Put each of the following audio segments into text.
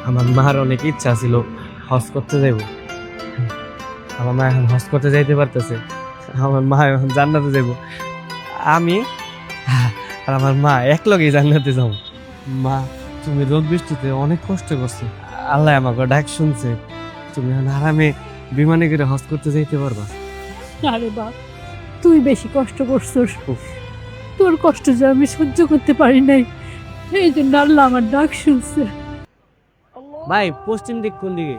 আমার মার অনেক ইচ্ছা ছিল হজ করতে যাইব। আমার মা এখন হজ করতে যাইতে পারতেছে, আমার মা এখন জান্নাতে যাইব। আমি আর আমার মা একলগেই জান্নাতে যাবো। মা, তুমি রোদ বৃষ্টিতে অনেক কষ্ট করছো, আল্লাহ আমাকে ডাক শুনছে, তুমি এখন আরামে বিমানে করে হজ করতে যাইতে পারবা। আরে বাপ, তুই বেশি কষ্ট করছিস, তোর কষ্ট যে আমি সহ্য করতে পারি নাই, এই জন্য আল্লাহ আমার ডাক শুনছে। ভাই পশ্চিম দিক কোন দিকে?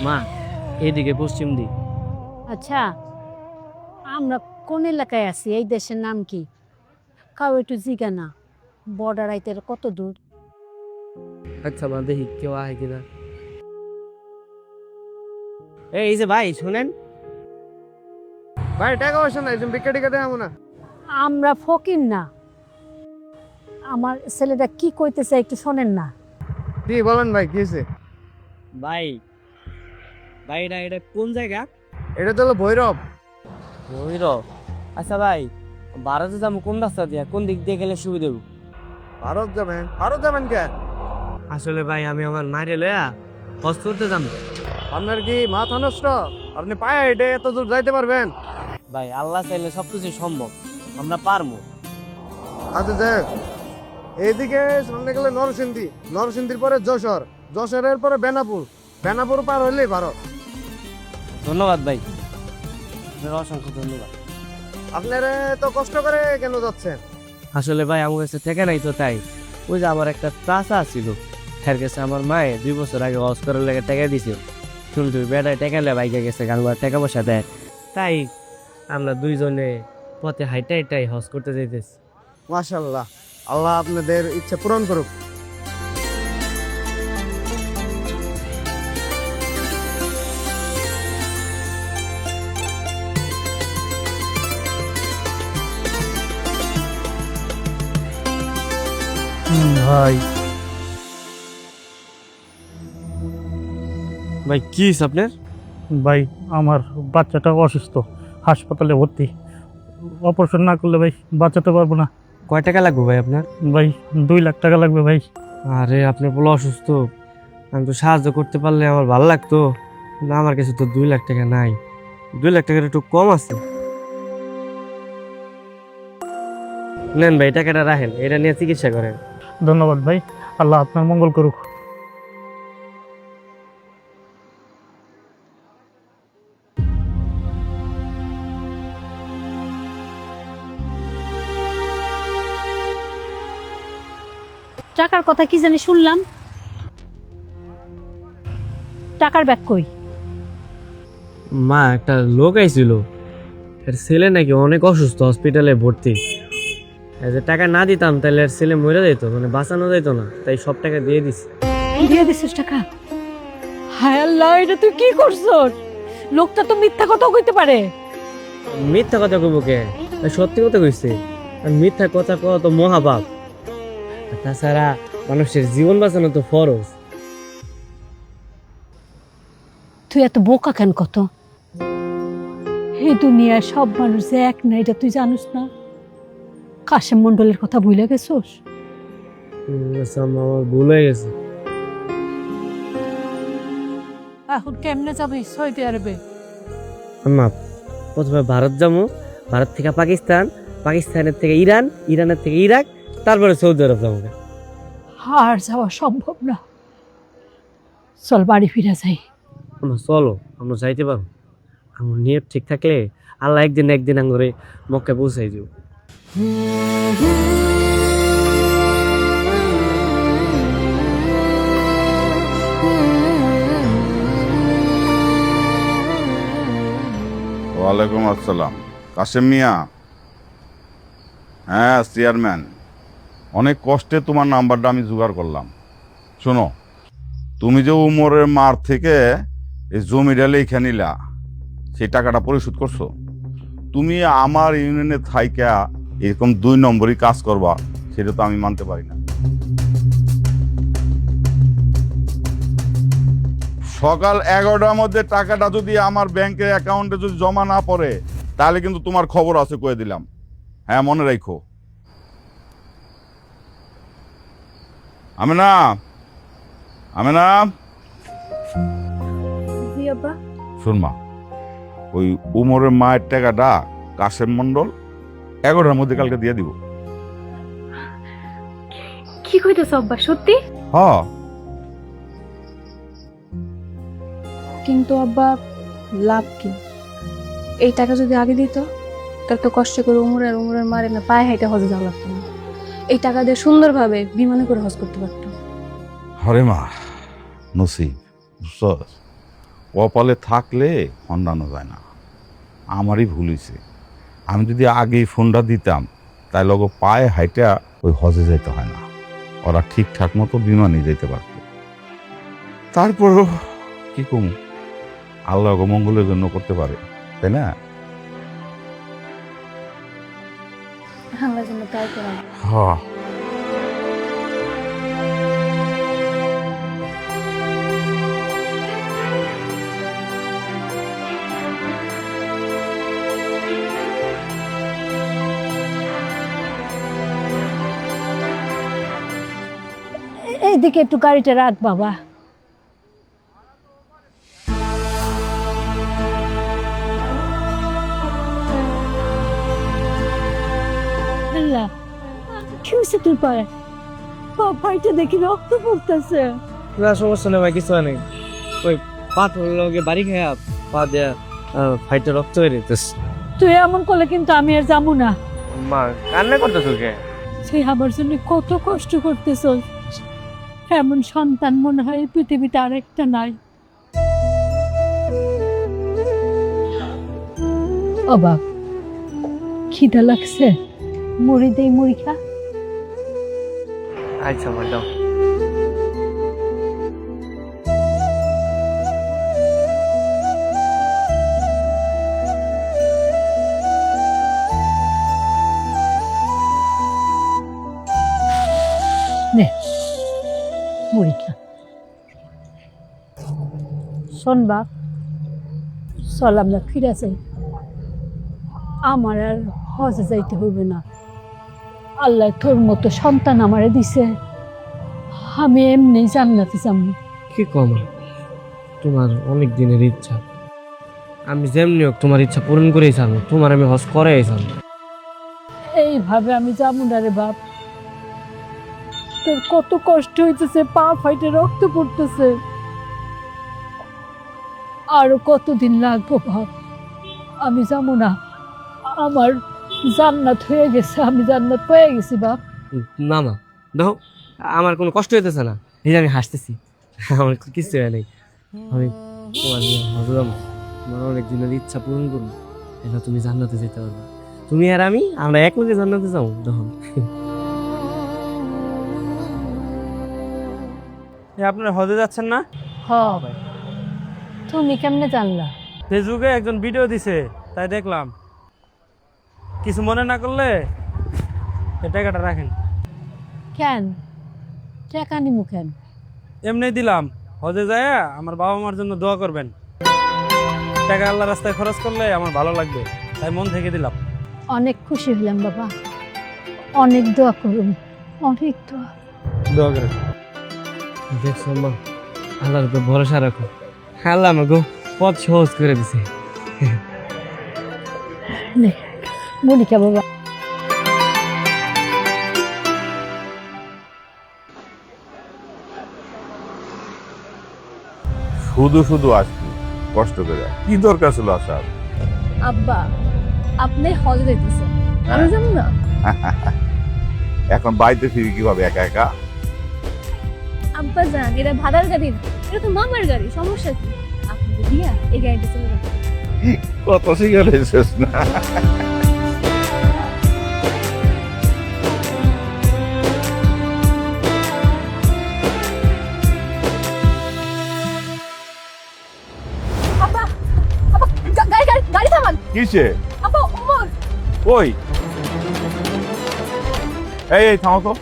মা, এইদিকে পশ্চিম দিক। আচ্ছা, আমরা কোন এলাকায় আছি? এই দেশের নাম কি? কাউ একটু জিজ্ঞানা, বর্ডার আইতে কত দূর? আচ্ছা মা, দেখি কেউ আয় কিনা। এই যে ভাই শুনেন, ভাই টাকা পয়সা নাই, তুমি ভিক্ষা টিকা দেবো না। আমরা ফকির না, আমার ছেলেটা কি কইতেছে একটু শোনেন না। কি বলেন ভাই, কি হয়েছে? ভাই ভাই এটা কোন জায়গা? এটা তো হলো ভৈরব। ভৈরব? আচ্ছা ভাই, ভারতে যাবো কোন রাস্তা দিয়া, কোন দিক দিয়ে গেলে সুবিধা হবে? ভারত যাবেন? ভারত যাবেন কে? আসলে ভাই আমি আমার মায়ের লয়া হজ করতে যাবো। আপনার কি মাথা নষ্ট? আপনি পায়ে হেঁটে এত দূর যাইতে পারবেন? ভাই আল্লাহ চাইলে সবকিছু সম্ভব, আমরা পারবো। আচ্ছা দেখ, এইদিকে সামনে গেলে নরসিংদী, নরসিংদীর পরে যশোর, যশোরের পরে বেনাপুর, বেনাপুর পার হইলেই ভারত। ধন্যবাদ ভাই, আপনার অসংখ্য ধন্যবাদ। আপনারা তো কষ্ট করে কেন যাচ্ছেন? আসলে ভাই আমার কাছে টাকা নাই তো, তাই ওই যে আমার একটা চাচা ছিল, তার কাছে আমার মায়ে 2 বছর আগে হজ করার লেগে টাকা দিছিল, শুনছি বেড়ায় টাকা লে বাইকে গেছে, গাঙ্গুয়ার টাকা পয়সা দেয়, তাই আমরা দুইজনে পথে হাইটাই হাইটাই হজ করতে যাইতেছি। মাশাআল্লাহ, আল্লাহ আপনাদের ইচ্ছা পূরণ করুক। ভাই ভাই কি আপনার? ভাই আমার বাচ্চাটা অসুস্থ, হাসপাতালে ভর্তি। অপারেশন না করলে ভাই বাঁচাতে পারবো না। কয় টাকা লাগবে ভাই আপনার? ভাই 2 লাখ টাকা লাগবে ভাই। আরে আপনি বলে অসুস্থ, আমি তো সাহায্য করতে পারলে আমার ভালো লাগতো, না আমার কাছে তো 2 লাখ টাকা নাই। 2 লাখ টাকার একটু কম আছে। নেন ভাই, টাকাটা রাখেন, এটা নিয়ে চিকিৎসা করেন। ধন্যবাদ ভাই, আল্লাহ আপনার মঙ্গল করুক। টাকার কথা কি জানি শুনলাম, টাকার ব্যাগ কই? মা, একটা লোক আইছিল, এর ছেলে নাকি অনেক অসুস্থ, হসপিটালে ভর্তি। এই যে টাকা না দিতাম তাহলে এর ছেলে মরে যেত, মানে বাঁচানো যেত না, তাই সব টাকা দিয়ে দিছি। দিয়ে দিছিস টাকা? হায় আল্লাহ, এটা তুই কি করছস? লোকটা তো মিথ্যা কথা কইতে পারে। মিথ্যা কথা কইব কে? সত্যি কথা কইছে। আর মিথ্যা কথা কওয়া তো মহাপাপ। আর তাছাড়া মানুষের জীবন বাঁচানো তো ফরজ। তুই এত বোকা কেন কত? এই দুনিয়ায় সব মানুষ যে এক না, এটা তুই জানিস না? কাশেম মন্ডলের কথা ভুলে গেছোস? আচ্ছা আম্মা, আমার ভুল হয়ে গেছে। এখন কেমনে যাবি সৌদি আরবে? আম্মা, প্রথমে ভারত যাবো, ভারত থেকে পাকিস্তান, পাকিস্তানের থেকে ইরান, ইরানের থেকে ইরাক, তারপরে সৌদি আরব যাবো। আর যাওয়া সম্ভব না, চল বাড়ি ফিরে যাই। আমরা চলো, আমরা যাইতে পারবো। আমার নিয়ত ঠিক থাকলে আল্লাহ একদিন একদিন আঙ্গরে মক্কায় পৌঁছাই দিব। ওয়ালাইকুম আসসালাম। কাশেম মিয়া? হ্যাঁ চেয়ারম্যান, অনেক কষ্টে তোমার নাম্বারটা আমি জোগাড় করলাম। শোনো, তুমি যে উমরের মার থেকে এই জমিটা লেখা নিলা, সেই টাকাটা পরিশোধ করছো? তুমি আমার ইউনিয়নে থাইকা এরকম 2 নম্বরই কাজ করবা, সেটা তো আমি মানতে পারি না। সকাল 11টার মধ্যে টাকাটা যদি আমার ব্যাংকের অ্যাকাউন্টে যদি জমা না পড়ে, তাহলে কিন্তু তোমার খবর আছে, কয়ে দিলাম। হ্যাঁ, মনে রাখো। আমেনা, আমেনা, জি আব্বা। শোন মা, ওই উমরের মায়ের টাকাটা কাশেম মন্ডল 11টার মধ্যে কালকে দিয়ে দিব। কি কইতেছ আব্বা, সত্যি? হ, কিন্তু আব্বা লাভ কি? এই টাকা যদি আগে দিত তাহলে তো কষ্ট করে উমরের মারে না পায়ে হাইটে হজে যাওয়া লাগতো না। এই টাকা দিয়ে সুন্দরভাবে বিমানে করে হজ করতে পারতো। হরে মা, নসিব, বুঝছস? কপালে থাকলে খন্ডানো যায় না। আমারই ভুল হয়েছে। আমি যদি আগেই ফোনটা দিতাম তাই লগে পায়ে হাইটা ওই হজে যাইতে হয় না, ওরা ঠিকঠাক মতো বিমানে যেতে পারত। তারপরও কি কম, আল্লাহ মঙ্গলের জন্য করতে পারে, তাই না? আমার জন্য তাই করা। হ্যাঁ। এইদিকে একটু গাড়িটা রাখ বাবা। আল্লাহ, কি হয়েছে তোর পায়ে? পায়েটা দেখি রক্ত পড়তেছে। না সমস্যা নেই ভাই, কিছু নেই। ওই পাথর লগে বাড়ি খেয়া পা দেয়া ফাইটে রক্ত হয়ে যেতেছে। তুই এমন করলে কিন্তু আমি আর যাবো না। মা কান্না করতেছো কে? তুই আমার জন্য কত কষ্ট করতেছ। এমন সন্তান মনে হয় এই পৃথিবীতে আরেকটা নাই। অবাক, খিদা লাগছে, মুড়ি দেই, মুড়ি খা। আচ্ছা মা দাও। নে মুড়ি খা। শোন বাপ, চল আমরা ফিরে যাই। আমার আর হজে যাইতে হবে না। আল্লাহ তোর মতো সন্তান আমারে দিছে, আমি এমনি জান্নাতে যাবো। কি কম, তোমার অনেক দিনের ইচ্ছা। আমি যেমনি হোক তোমার ইচ্ছা পূরণ করেই ছাড়বো, তোমার আমি হজ করেই ছাড়বো। এইভাবে আমি যাবো না রে বাপ। তোর কত কষ্ট হইতেছে, পা ফাইটে রক্ত পড়তেছে। আরো কতদিন লাগবো বাপ, আমি যাবো না। আমার জান্নাত হয়ে গেছে, আমি জান্নাত পেয়ে গেছি বাপ। না মা দেখো, আমার কোনো কষ্ট হইতেছে না, এই যে আমি হাসতেছি, আমার কিছু হয় নাই। আমি তোমার হজে যাবো, তোমার অনেক দিনের ইচ্ছা পূরণ করবো, এটা তুমি জান্নাতে যেতে পারবে। তুমি আর আমি, আমরা এক লগে জান্নাতে যাবো। তখন আপনারা হজে যাচ্ছেন না? হ, তুমি কেমনে জানলা? ফেসবুকে একজন ভিডিও দিছে, তাই দেখলাম। কিছু মনে না করলে এই টাকাটা রাখেন। কেন টাকা নিমু কেন? এমনি দিলাম, হজে যায় আমার বাবা মার জন্য দোয়া করবেন। টাকা আল্লাহ রাস্তায় খরচ করলে আমার ভালো লাগবে, তাই মন থেকে দিলাম। অনেক খুশি হলাম বাবা, অনেক দোয়া করুন, অনেক দোয়া। দোয়া করে দেখছো মা, আল্লাহর উপর ভরসা রাখো, আল্লাহ আমাকে পথ সহজ করে দিছে। নে মুড়ি খা বাবা। শুধু শুধু আসবি কষ্ট করে, কি দরকার ছিল আসার? আব্বা আপনি হজে যাইতেছেন, আমি যাবো না। এখন বাড়িতে ফিরি কিভাবে একা একা? আব্বা যান, এটা ভাড়ার গাড়ি না, এটা তো মামার গাড়ি, সমস্যা কি? আপনি দিয়া এই গাড়িতে চলে যাবেন। কত শিখে রয়েছিস না? আব্বা আব্বা গাড়ি গাড়ি গাড়ি থামান। কিসে? আব্বা উমর। ওই এই এই থামো তো।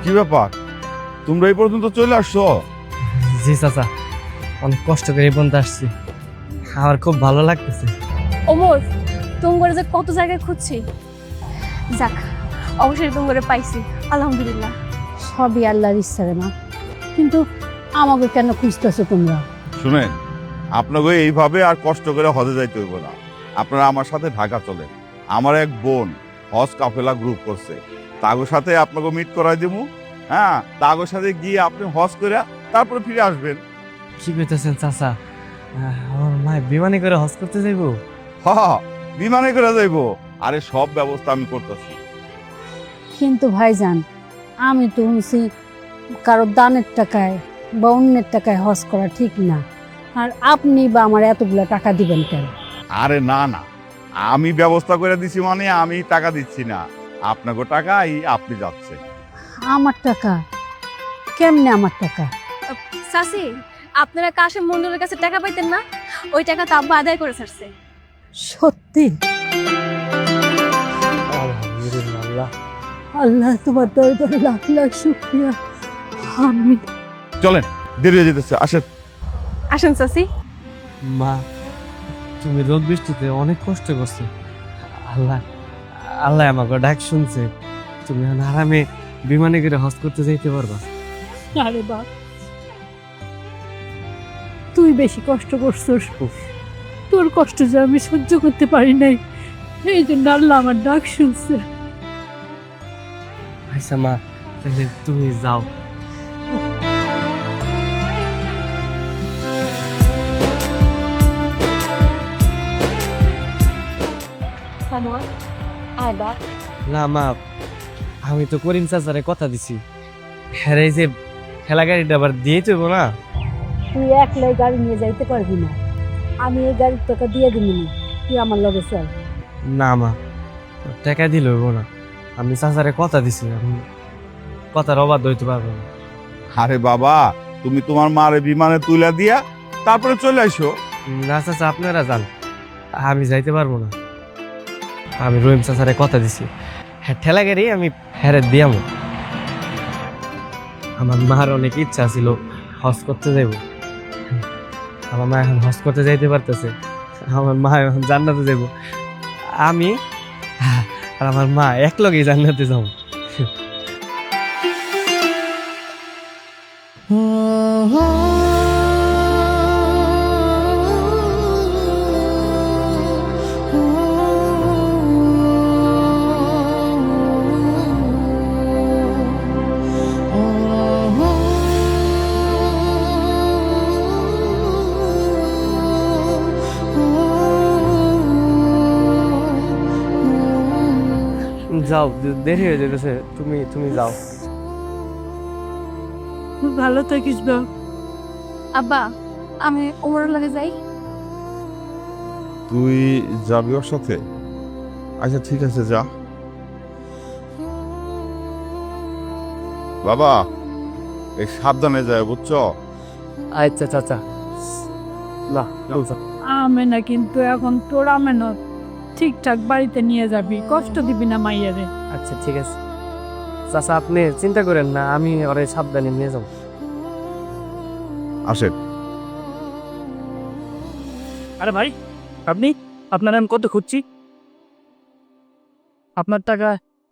কি ব্যাপার, তোমরা এই পর্যন্ত চলে আসছো? জি চাচা, অনেক কষ্ট করে এই পর্যন্ত আসছি, আমার খুব ভালো লাগতেছে। ওমর তোমার যে কত জায়গায় খুঁজছি, যাক অবশ্যই তোমার পাইছি, আলহামদুলিল্লাহ। সবই আল্লাহর ইচ্ছা রে মা, কিন্তু আমাকে কেন খুঁজতেছো তোমরা? শুনেন, আপনাকে এইভাবে আর কষ্ট করে হজে যাইতে হইব না। আপনারা আমার সাথে ঢাকা চলেন। আমার এক বোন হজ কাফেলা গ্রুপ করছে, তাগোর সাথে আপনাকে মিট করাই দেবো। হ্যাঁ, তাগোর সাথে গিয়ে আপনি হজ করে তারপরে ফিরে আসবেন। কি কইতেছেন চাচা, আমার মা বিমানে করে হজ করতে যাইবো? হ, বিমানে করে যাইবো। আরে সব ব্যবস্থা আমি করতেছি। কিন্তু ভাইজান, আমি তো শুনছি কারো দানের টাকায় বা অন্যের টাকায় হজ করা ঠিক না। আর আপনি বা আমার এতগুলা টাকা দিবেন কেন? আরে না না, আমি ব্যবস্থা করে দিছি মানে আমি টাকা দিচ্ছি না, আপনাকে টাকাই আপনি যাচ্ছেন। আমার টাকা? কেমনে আমার টাকা? চাচি, আপনারা কাশেম মন্ডলের কাছে টাকা পাইতেন না, ওই টাকা তো আব্বা আদায় করে ছাড়ছে। সত্যি? আলহামদুলিল্লাহ। আল্লাহ তোমার দরবারে লাখ লাখ শুকরিয়া। আমি চলেন, দেরি হয়ে যেতেছে, আসেন। আসেন চাচি। মা, তুমি রোদ বৃষ্টিতে অনেক কষ্ট করছো, আল্লাহ আল্লাহ আমাকে ডাক শুনছে, তুমি এখন আরামে বিমানে করে হজ করতে যাইতে পারবা। আরে বাপ, তুই বেশি কষ্ট করছিস, তোর কষ্ট যে আমি সহ্য করতে পারি নাই, এই জন্য আল্লাহ আমার ডাক শুনছে। আচ্ছা মা, তাহলে তুমি যাও। না মা, আমি তো করিম চাচারে কথা দিছি, হ্যাঁ এই যে ঠেলা গাড়িটা আবার দিয়ে দেবো না। তুই একলাই গাড়ি নিয়ে যাইতে পারবি না, আমি এই গাড়ির টাকা দিয়ে দিবি না, তুই আমার লগে চল। না মা, টাকা দিলে হইব না, আমি চাচারে কথা দিছি, আমি কথার অবাধ্য হইতে পারবো না। আরে বাবা, তুমি তোমার মারে বিমানে তুলে দিয়া তারপরে চলে আসো। না চাচা, আপনারা যান, আমি যাইতে পারবো না। আমি রহিম চাচারে কথা দিছি, হ্যাঁ ঠেলা গাড়ি আমি হেরে দিয়াম। আমার মার অনেক ইচ্ছা ছিল হজ করতে যাইব, আমার মা এখন হজ করতে যাইতে পারতেছে, আমার মা এখন জান্নাতে যাইব, আমি আর আমার মা একলগেই জান্নাতে যাব। যাও, দেরি হয়ে যেতেছে, তুমি যাও। ভালো থাকিস বাপ। আব্বা, আমি ওমরের লাগে যাই। তুই যাবি ওর সাথে? আচ্ছা ঠিক আছে, যা। বাবা, এই সাবধানে যায়, বুঝছো? আচ্ছা চাচা, না আমেনা কিন্তু এখন তোর আমেনত ঠিকঠাক বাড়িতে নিয়ে যাবি, কষ্ট দিবি না মাইয়ারে। আচ্ছা ঠিক আছে চাচা, আপনি চিন্তা করেন না, আমি ওরে সাবধানে নিয়ে যাব। আসেন। আরে ভাই, আপনি, আপনার আমি কত খুঁজছি, আপনার টাকা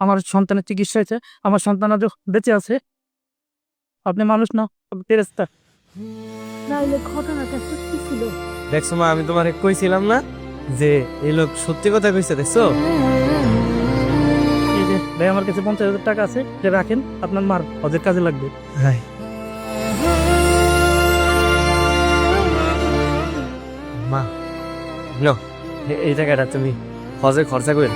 আমার সন্তানের চিকিৎসা হয়েছে, আমার সন্তান আজও বেঁচে আছে, আপনি মানুষ না, ফেরেশতা। নাইলে ঘটনাটা সত্যি ছিল। দেখছো মা, আমি তোমারে কইছিলাম না যে এই লোক সত্যি কথা কইছে, দেখছো? এই যে ভাই, আমার কাছে 50,000 টাকা আছে, যে রাখেন, আপনার মার হজের কাজে লাগবে। ভাই, মা, এই টাকাটা তুমি হজে খরচা করে